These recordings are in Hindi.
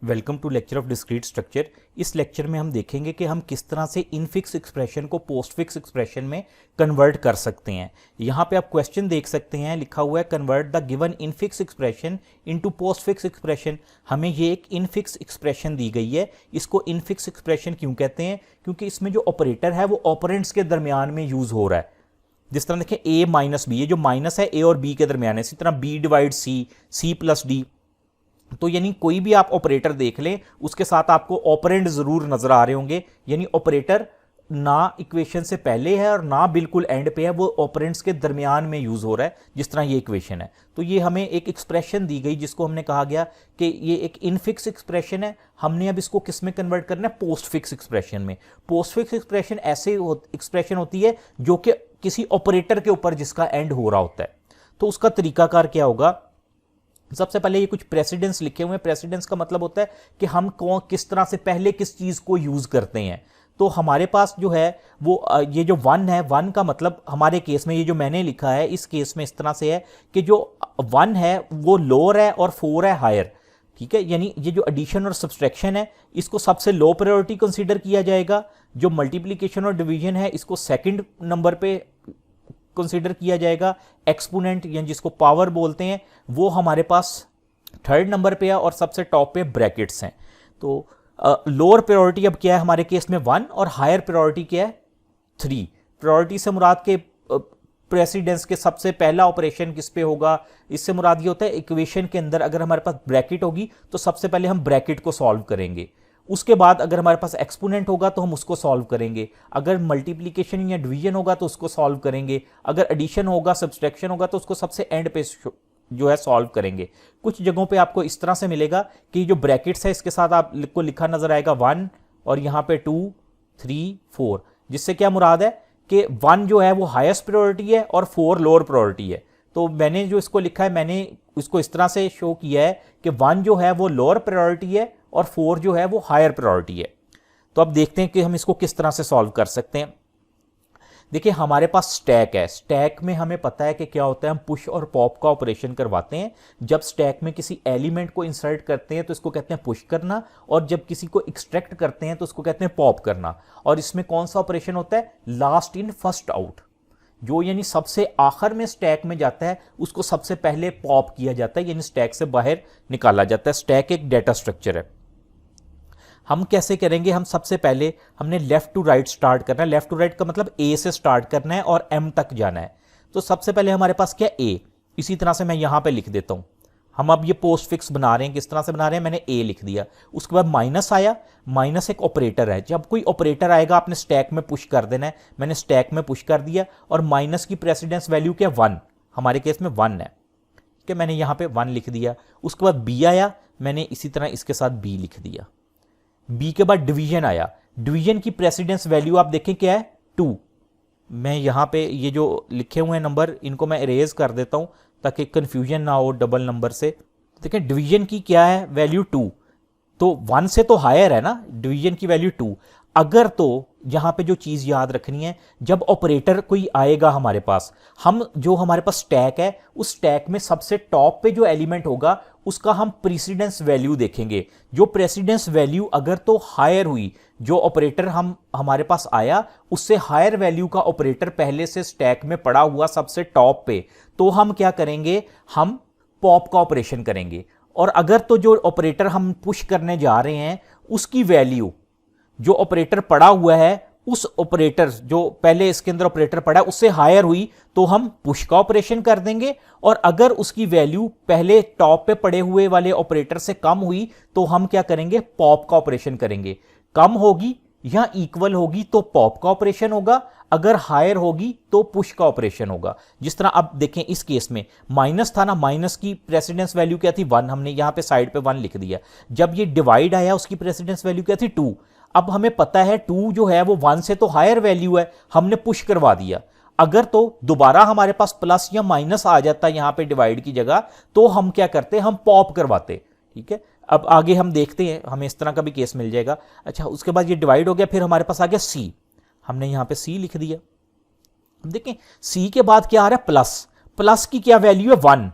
Welcome to lecture of discrete structure. इस लेक्चर में हम देखेंगे कि हम किस तरह से इनफिक्स एक्सप्रेशन को पोस्ट फिक्स एक्सप्रेशन में कन्वर्ट कर सकते हैं। यहाँ पे आप क्वेश्चन देख सकते हैं, लिखा हुआ है convert the given infix expression into post fix expression. हमें ये एक इनफिक्स एक्सप्रेशन दी गई है। इसको इनफिक्स एक्सप्रेशन क्यों कहते हैं? क्योंकि इसमें जो ऑपरेटर है वो ऑपरेंट्स के दरमियान में यूज हो रहा है। जिस तरह देखें a माइनस बी, ये जो माइनस है a और b के दरमियान है। इसी तरह b divide c plus d। तो यानी कोई भी आप ऑपरेटर देख लें, उसके साथ आपको ऑपरेंड जरूर नजर आ रहे होंगे। यानी ऑपरेटर ना इक्वेशन से पहले है और ना बिल्कुल एंड पे है, वो ऑपरेंड्स के दरमियान में यूज हो रहा है। जिस तरह ये इक्वेशन है, तो ये हमें एक एक्सप्रेशन दी गई जिसको हमने कहा गया कि ये एक इनफिक्स एक्सप्रेशन है। हमने अब इसको किस में कन्वर्ट करना है? पोस्ट फिक्स एक्सप्रेशन में। पोस्ट फिक्स एक्सप्रेशन ऐसे एक्सप्रेशन होती है जो कि किसी ऑपरेटर के ऊपर जिसका एंड हो रहा होता है। तो उसका तरीकाकार क्या होगा? सबसे पहले ये कुछ प्रेसिडेंस लिखे हुए हैं। प्रेसिडेंस का मतलब होता है कि हम किस तरह से पहले किस चीज को यूज करते हैं। तो हमारे पास जो है वो ये जो वन है, वन का मतलब हमारे केस में ये जो मैंने लिखा है इस केस में इस तरह से है कि जो वन है वो लोअर है और 4 है हायर। ठीक है, यानी ये जो एडिशन और सब्सट्रैक्शन है इसको सबसे लो प्रायोरिटी कंसीडर किया जाएगा। जो मल्टीप्लिकेशन और डिवीजन है इसको सेकंड नंबर पे कंसीडर किया जाएगा। एक्सपोनेंट यानी जिसको पावर बोलते हैं वो हमारे पास थर्ड नंबर पे है और सबसे टॉप पे ब्रैकेट्स हैं। तो लोअर प्रायोरिटी अब क्या है हमारे केस में 1 और हायर प्रायोरिटी क्या है 3। प्रायोरिटी से मुराद के प्रेसिडेंस के सबसे पहला ऑपरेशन किस पे होगा? इससे मुराद ये होता है इक्वेशन के अंदर अगर हमारे पास ब्रैकेट होगी तो सबसे पहले हम ब्रैकेट को सॉल्व करेंगे। उसके बाद अगर हमारे पास एक्सपोनेंट होगा तो हम उसको सॉल्व करेंगे। अगर मल्टीप्लिकेशन या डिवीजन होगा तो उसको सॉल्व करेंगे। अगर एडिशन होगा, सब्सट्रैक्शन होगा तो उसको सबसे एंड पे जो है सॉल्व करेंगे। कुछ जगहों पे आपको इस तरह से मिलेगा कि जो ब्रैकेट्स है इसके साथ आपको लिखा नजर आएगा 1 और यहाँ पे 2 3 4, जिससे क्या मुराद है कि 1 जो है वो हाईएस्ट प्रायोरिटी है और 4 लोअर प्रायोरिटी है। तो मैंने जो इसको लिखा है मैंने इसको इस तरह से शो किया है कि 1 जो है वो लोअर प्रायोरिटी है और 4 जो है वो हायर प्रायोरिटी है। तो अब देखते हैं कि हम इसको किस तरह से सॉल्व कर सकते हैं। देखिए हमारे पास स्टैक है। स्टैक में हमें पता है कि क्या होता है, हम पुश और पॉप का ऑपरेशन करवाते हैं। जब स्टैक में किसी एलिमेंट को इंसर्ट करते हैं तो इसको कहते हैं पुश करना, और जब किसी को एक्सट्रैक्ट करते हैं तो उसको कहते हैं पॉप करना। और इसमें कौन सा ऑपरेशन होता है? Last in first out. जो यानी सबसे आखिर में स्टैक में जाता है उसको सबसे पहले पॉप किया जाता है, यानी स्टैक से बाहर निकाला जाता है। स्टैक एक डेटा स्ट्रक्चर है। हम कैसे करेंगे? हम सबसे पहले हमने लेफ्ट टू राइट स्टार्ट करना है। लेफ्ट टू राइट का मतलब ए से स्टार्ट करना है और एम तक जाना है। तो सबसे पहले हमारे पास क्या? ए। इसी तरह से मैं यहां पे लिख देता हूं। हम अब ये पोस्ट फिक्स बना रहे हैं, किस तरह से बना रहे हैं? मैंने ए लिख दिया। उसके बाद माइनस आया। माइनस एक ऑपरेटर है। जब कोई ऑपरेटर आएगा आपने स्टैक में पुश कर देना है। मैंने स्टैक में पुश कर दिया और माइनस की प्रेसिडेंस वैल्यू क्या? 1। हमारे केस में 1 है कि मैंने यहां पे 1 लिख दिया। उसके बाद बी आया, मैंने इसी तरह इसके साथ बी लिख दिया। बी के बाद डिवीजन आया। डिवीजन की प्रेसिडेंस वैल्यू आप देखें क्या है? 2। मैं यहां पे ये जो लिखे हुए हैं नंबर इनको मैं इरेज कर देता हूं ताकि कंफ्यूजन ना हो डबल नंबर से। देखें डिवीजन की क्या है वैल्यू? 2। तो 1 से तो हायर है ना, डिवीजन की वैल्यू 2। अगर तो यहां पे जो चीज याद रखनी है, जब ऑपरेटर कोई आएगा हमारे पास, हम जो हमारे पास स्टैक है उस स्टैक में सबसे टॉप पे जो एलिमेंट होगा उसका हम प्रेसिडेंस वैल्यू देखेंगे। जो प्रेसिडेंस वैल्यू अगर तो हायर हुई, जो ऑपरेटर हमारे पास आया उससे हायर वैल्यू का ऑपरेटर पहले से स्टैक में पड़ा हुआ सबसे टॉप पे, तो हम क्या करेंगे? हम पॉप का ऑपरेशन करेंगे। और अगर तो जो ऑपरेटर हम पुश करने जा रहे हैं उसकी वैल्यू, जो ऑपरेटर पड़ा हुआ है उस ऑपरेटर जो पहले इसके अंदर ऑपरेटर पड़ा है उससे हायर हुई तो हम पुश का ऑपरेशन कर देंगे। और अगर उसकी वैल्यू पहले टॉप पे पड़े हुए वाले ऑपरेटर से कम हुई तो हम क्या करेंगे? पॉप का ऑपरेशन करेंगे। कम होगी या इक्वल होगी तो पॉप का ऑपरेशन होगा, अगर हायर होगी तो पुश का ऑपरेशन होगा। जिस तरह अब देखें इस केस में माइनस था ना, माइनस की प्रेसिडेंस वैल्यू क्या थी? 1। हमने यहां पे साइड पे 1 लिख दिया। जब ये डिवाइड आया उसकी प्रेसिडेंस वैल्यू क्या थी? 2। अब हमें पता है 2 जो है वो 1 से तो हायर वैल्यू है, हमने पुश करवा दिया। अगर तो दोबारा हमारे पास प्लस या माइनस आ जाता यहां पे डिवाइड की जगह तो हम क्या करते? हम पॉप करवाते। ठीक है, अब आगे हम देखते हैं, हमें इस तरह का भी केस मिल जाएगा। अच्छा, उसके बाद ये डिवाइड हो गया, फिर हमारे पास आ गया सी। हमने यहां पे सी लिख दिया। अब देखें सी के बाद क्या आ रहा है? प्लस। प्लस की क्या वैल्यू है? 1।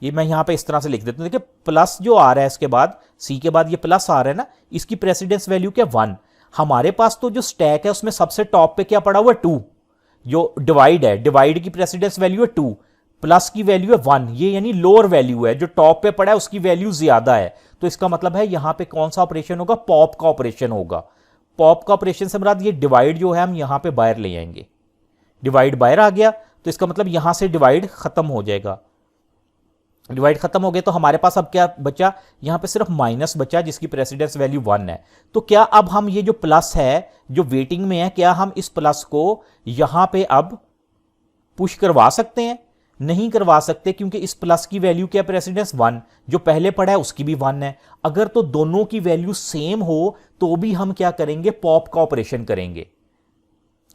ये मैं यहाँ पे इस तरह से लिख देता हूँ। देखिए प्लस जो आ रहा है इसके बाद, सी के बाद ये प्लस आ रहा है ना, इसकी प्रेसिडेंस वैल्यू क्या 1। हमारे पास तो जो स्टैक है उसमें सबसे टॉप पे क्या पड़ा हुआ है 2। जो डिवाइड है, डिवाइड की प्रेसिडेंस वैल्यू है 2, प्लस की वैल्यू है 1। ये यानी लोअर वैल्यू है, जो टॉप पे पड़ा है उसकी वैल्यू ज्यादा है। तो इसका मतलब है यहां पे कौन सा ऑपरेशन होगा, पॉप का ऑपरेशन होगा। पॉप का ऑपरेशन से मुराद ये डिवाइड जो है हम यहां पे बाहर ले आएंगे, डिवाइड बाहर आ गया तो इसका मतलब यहां से डिवाइड खत्म हो जाएगा। डिवाइड खत्म हो गया तो हमारे पास अब क्या बचा, यहां पे सिर्फ माइनस बचा जिसकी प्रेसिडेंस वैल्यू 1 है। तो क्या अब हम ये जो प्लस है जो वेटिंग में है, क्या हम इस प्लस को यहां पे अब पुश करवा सकते हैं? नहीं करवा सकते, क्योंकि इस प्लस की वैल्यू क्या, प्रेसिडेंस 1, जो पहले पड़ा है उसकी भी 1 है। अगर तो दोनों की वैल्यू सेम हो तो भी हम क्या करेंगे, पॉप का ऑपरेशन करेंगे।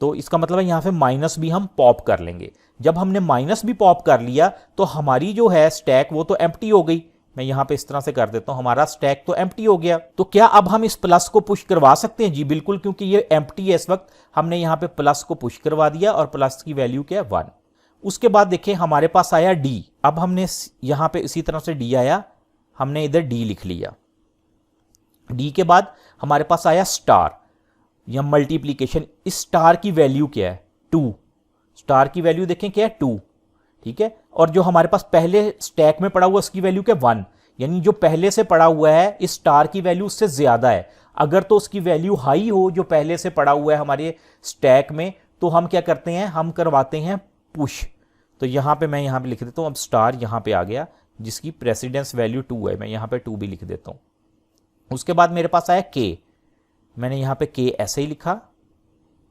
तो इसका मतलब है यहां पे माइनस भी हम पॉप कर लेंगे। जब हमने माइनस भी पॉप कर लिया तो हमारी जो है स्टैक वो तो एम्प्टी हो गई। मैं यहां पे इस तरह से कर देता हूं, हमारा स्टैक तो एम्प्टी हो गया। तो क्या अब हम इस प्लस को पुश करवा सकते हैं? जी बिल्कुल, क्योंकि ये एम्प्टी है इस वक्त। हमने यहां पे प्लस को पुश करवा दिया और प्लस की वैल्यू क्या है 1। उसके बाद देखिए हमारे पास आया डी। अब हमने यहां पे इसी तरह से डी आया, हमने इधर डी लिख लिया। डी के बाद हमारे पास आया स्टार या मल्टीप्लीकेशन। इस स्टार की वैल्यू क्या है, 2। स्टार की वैल्यू देखें क्या है, 2, ठीक है। और जो हमारे पास पहले स्टैक में पड़ा हुआ उसकी वैल्यू क्या, 1। यानी जो पहले से पड़ा हुआ है इस स्टार की वैल्यू उससे ज्यादा है। अगर तो उसकी वैल्यू हाई हो जो पहले से पड़ा हुआ है हमारे स्टैक में, तो हम क्या करते हैं, हम करवाते हैं पुश। तो यहां पे मैं यहां पे लिख देता हूं, अब स्टार यहां पे आ गया जिसकी प्रेसिडेंस वैल्यू 2 है। मैं यहां पे 2 भी लिख देता हूं। उसके बाद मेरे पास आया के, मैंने यहां पे के ऐसे ही लिखा।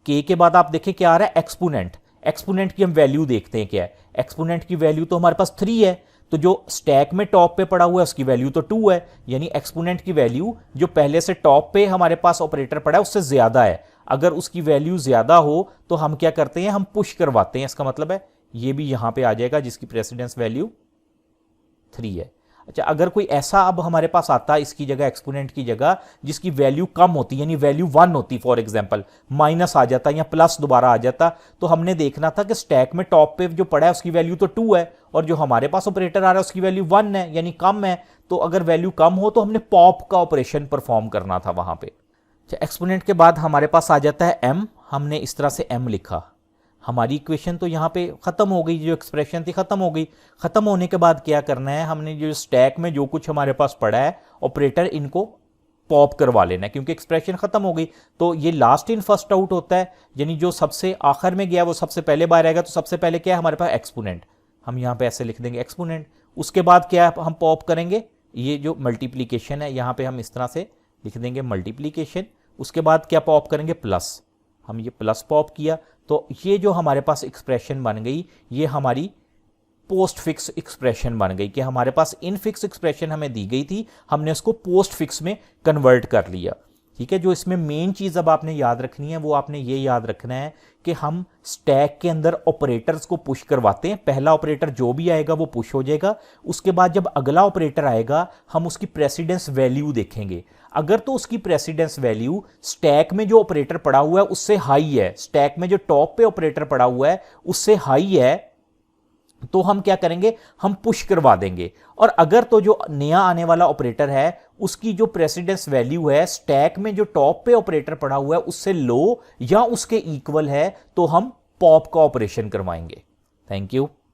के के बाद आप देखें क्या आ रहा है, एक्सपोनेंट। एक्सपोनेंट की हम वैल्यू देखते हैं क्या है। एक्सपोनेंट की वैल्यू तो हमारे पास 3 है, तो जो स्टैक में टॉप पे पड़ा हुआ है उसकी वैल्यू तो 2 है। यानी एक्सपोनेंट की वैल्यू जो पहले से टॉप पे हमारे पास ऑपरेटर पड़ा है उससे ज्यादा है। अगर उसकी वैल्यू ज्यादा हो तो हम क्या करते हैं, हम पुश करवाते हैं। इसका मतलब है ये भी यहां पे आ जाएगा जिसकी प्रेसिडेंस वैल्यू 3 है। अच्छा, अगर कोई ऐसा अब हमारे पास आता है इसकी जगह, एक्सपोनेंट की जगह, जिसकी वैल्यू कम होती, यानी वैल्यू 1 होती, फॉर एग्जांपल माइनस आ जाता या प्लस दोबारा आ जाता, तो हमने देखना था कि स्टैक में टॉप पे जो पड़ा है उसकी वैल्यू तो 2 है और जो हमारे पास ऑपरेटर आ रहा है उसकी वैल्यू 1 है, यानी कम है। तो अगर वैल्यू कम हो तो हमने पॉप का ऑपरेशन परफॉर्म करना था वहां पे। एक्सपोनेंट के बाद हमारे पास आ जाता है m। हमने इस तरह से m लिखा। हमारी इक्वेशन तो यहाँ पे ख़त्म हो गई, जो एक्सप्रेशन थी ख़त्म हो गई। ख़त्म होने के बाद क्या करना है, हमने जो स्टैक में जो कुछ हमारे पास पड़ा है ऑपरेटर, इनको पॉप करवा लेना है, क्योंकि एक्सप्रेशन ख़त्म हो गई। तो ये लास्ट इन फर्स्ट आउट होता है, यानी जो सबसे आखिर में गया वो सबसे पहले बाहर आएगा। तो सबसे पहले क्या है हमारे पास, एक्सपोनेंट। हम यहाँ पे ऐसे लिख देंगे एक्सपोनेंट। उसके बाद क्या हम पॉप करेंगे, ये जो मल्टीप्लीकेशन है यहाँ पे हम इस तरह से लिख देंगे मल्टीप्लीकेशन। उसके बाद क्या पॉप करेंगे, प्लस। हम ये प्लस पॉप किया तो ये जो हमारे पास एक्सप्रेशन बन गई ये हमारी पोस्ट फिक्स एक्सप्रेशन बन गई, कि हमारे पास इन फिक्स एक्सप्रेशन हमें दी गई थी, हमने उसको पोस्ट फिक्स में कन्वर्ट कर लिया। ठीक है, जो इसमें मेन चीज अब आपने याद रखनी है वो आपने ये याद रखना है कि हम स्टैक के अंदर ऑपरेटर्स को पुश करवाते हैं। पहला ऑपरेटर जो भी आएगा वो पुश हो जाएगा। उसके बाद जब अगला ऑपरेटर आएगा हम उसकी प्रेसिडेंस वैल्यू देखेंगे। अगर तो उसकी प्रेसिडेंस वैल्यू स्टैक में जो ऑपरेटर पड़ा हुआ है उससे हाई है, स्टैक में जो टॉप पे ऑपरेटर पड़ा हुआ है उससे हाई है, तो हम क्या करेंगे, हम पुश करवा देंगे। और अगर तो जो नया आने वाला ऑपरेटर है उसकी जो प्रेसिडेंस वैल्यू है स्टैक में जो टॉप पे ऑपरेटर पड़ा हुआ है उससे लो या उसके इक्वल है, तो हम पॉप का ऑपरेशन करवाएंगे। Thank you.